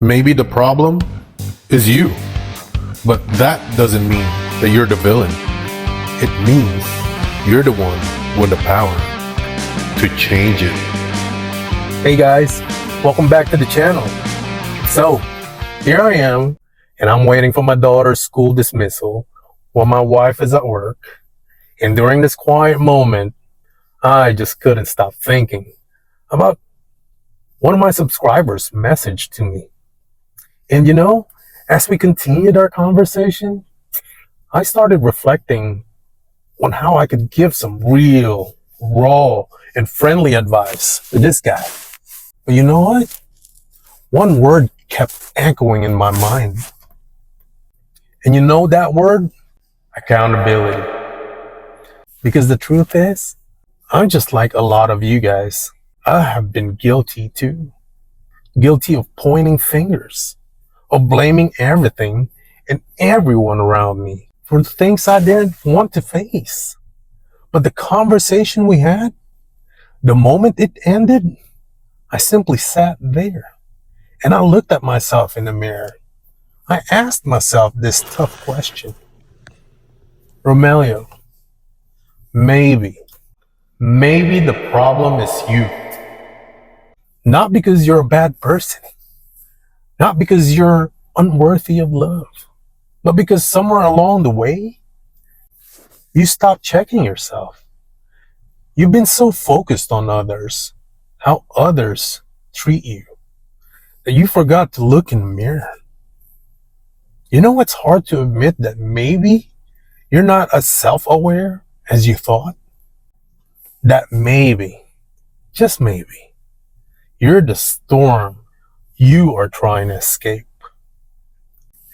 Maybe the problem is you, but that doesn't mean that you're the villain. It means you're the one with the power to change it. Hey guys, welcome back to the channel. So, here I am, and I'm waiting for my daughter's school dismissal while my wife is at work. And during this quiet moment, I just couldn't stop thinking about one of my subscribers messaged to me. And as we continued our conversation, I started reflecting on how I could give some real, raw, and friendly advice to this guy. But you know what? One word kept echoing in my mind. And you know that word? Accountability. Because the truth is, I'm just like a lot of you guys. I have been guilty too. Guilty of pointing fingers, of blaming everything and everyone around me for the things I didn't want to face. But the conversation we had, the moment it ended, I simply sat there and I looked at myself in the mirror. I asked myself this tough question. Romelio, maybe the problem is you. Not because you're a bad person. Not because you're unworthy of love, but because somewhere along the way, you stopped checking yourself. You've been so focused on others, how others treat you, that you forgot to look in the mirror. You know, it's hard to admit that maybe you're not as self-aware as you thought. That maybe, just maybe, you're the storm you are trying to escape.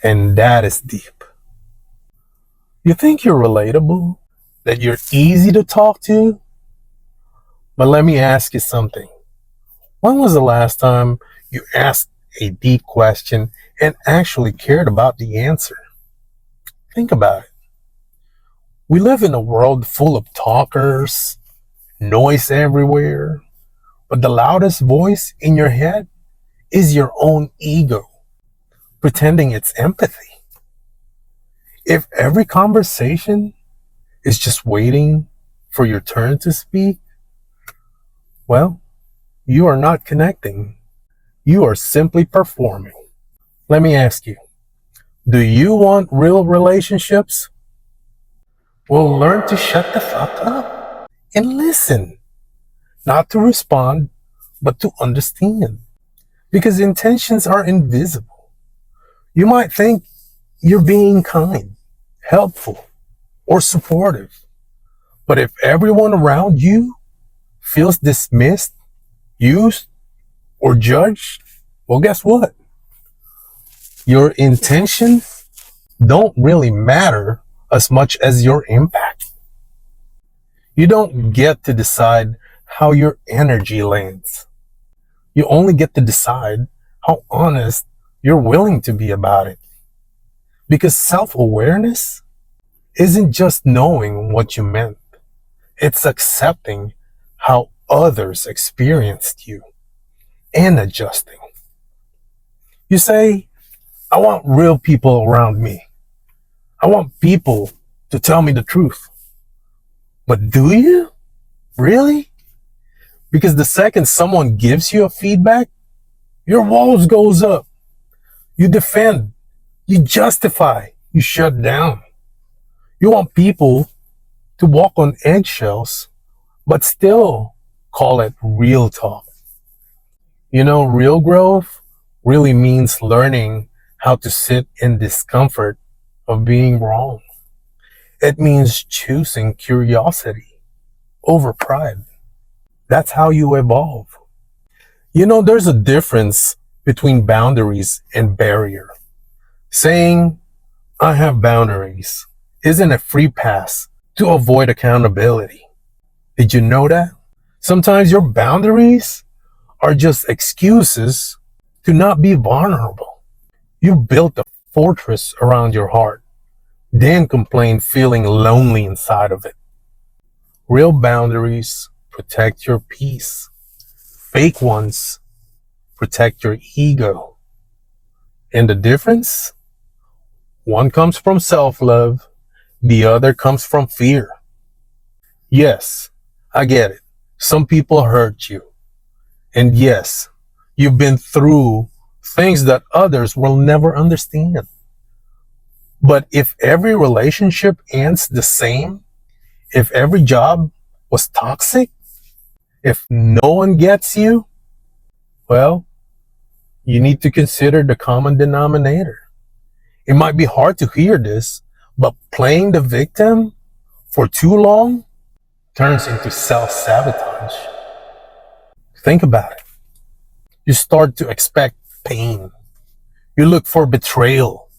And that is deep. You think you're relatable? That you're easy to talk to? But let me ask you something. When was the last time you asked a deep question and actually cared about the answer? Think about it. We live in a world full of talkers, noise everywhere, but the loudest voice in your head is your own ego, pretending it's empathy. If every conversation is just waiting for your turn to speak, well, you are not connecting. You are simply performing. Let me ask you, do you want real relationships? Well, learn to shut the fuck up and listen. Not to respond, but to understand. Because intentions are invisible. You might think you're being kind, helpful, or supportive. But if everyone around you feels dismissed, used, or judged, well, guess what? Your intentions don't really matter as much as your impact. You don't get to decide how your energy lands. You only get to decide how honest you're willing to be about it. Because self-awareness isn't just knowing what you meant. It's accepting how others experienced you and adjusting. You say, I want real people around me. I want people to tell me the truth. But do you? Really? Because the second someone gives you a feedback, your walls goes up. You defend. You justify. You shut down. You want people to walk on eggshells, but still call it real talk. You know, real growth really means learning how to sit in discomfort of being wrong. It means choosing curiosity over pride. That's how you evolve. You know, there's a difference between boundaries and barrier. Saying, I have boundaries isn't a free pass to avoid accountability. Did you know that? Sometimes your boundaries are just excuses to not be vulnerable. You built a fortress around your heart, then complain feeling lonely inside of it. Real boundaries protect your peace. Fake ones protect your ego. And the difference? One comes from self-love, the other comes from fear. Yes, I get it. Some people hurt you. And yes, you've been through things that others will never understand. But if every relationship ends the same, if every job was toxic, if no one gets you, well, you need to consider the common denominator. It might be hard to hear this, but playing the victim for too long turns into self-sabotage. Think about it. You start to expect pain. You look for betrayal.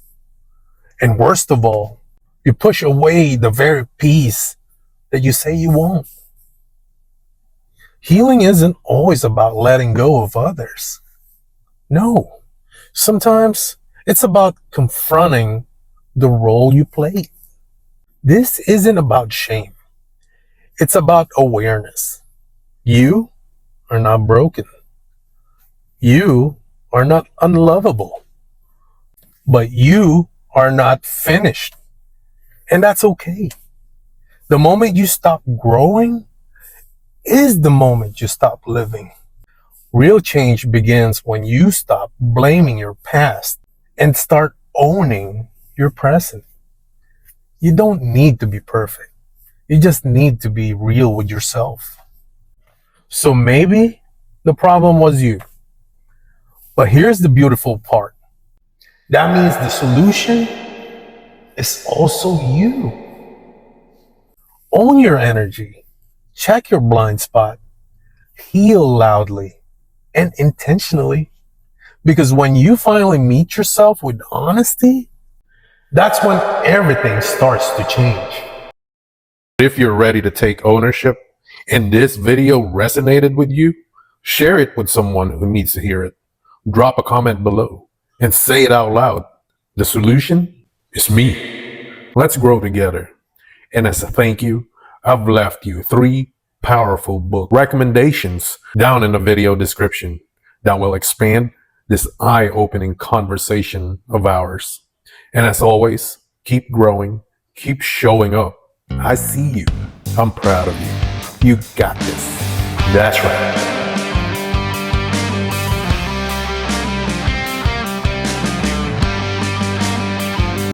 And worst of all, you push away the very peace that you say you want. Healing isn't always about letting go of others. No, sometimes it's about confronting the role you play. This isn't about shame. It's about awareness. You are not broken. You are not unlovable. But you are not finished. And that's okay. The moment you stop growing is the moment you stop living. Real change begins when you stop blaming your past and start owning your present. You don't need to be perfect. You just need to be real with yourself. So maybe the problem was you. But here's the beautiful part. That means the solution is also you. Own your energy. Check your blind spot. Heal loudly and intentionally. Because when you finally meet yourself with honesty, that's when everything starts to change. If you're ready to take ownership and this video resonated with you, share it with someone who needs to hear it. Drop a comment below and say it out loud. The solution is me. Let's grow together. And as a thank you, I've left you 3 powerful book recommendations down in the video description that will expand this eye-opening conversation of ours. And as always, keep growing, keep showing up. I see you. I'm proud of you. You got this. That's right.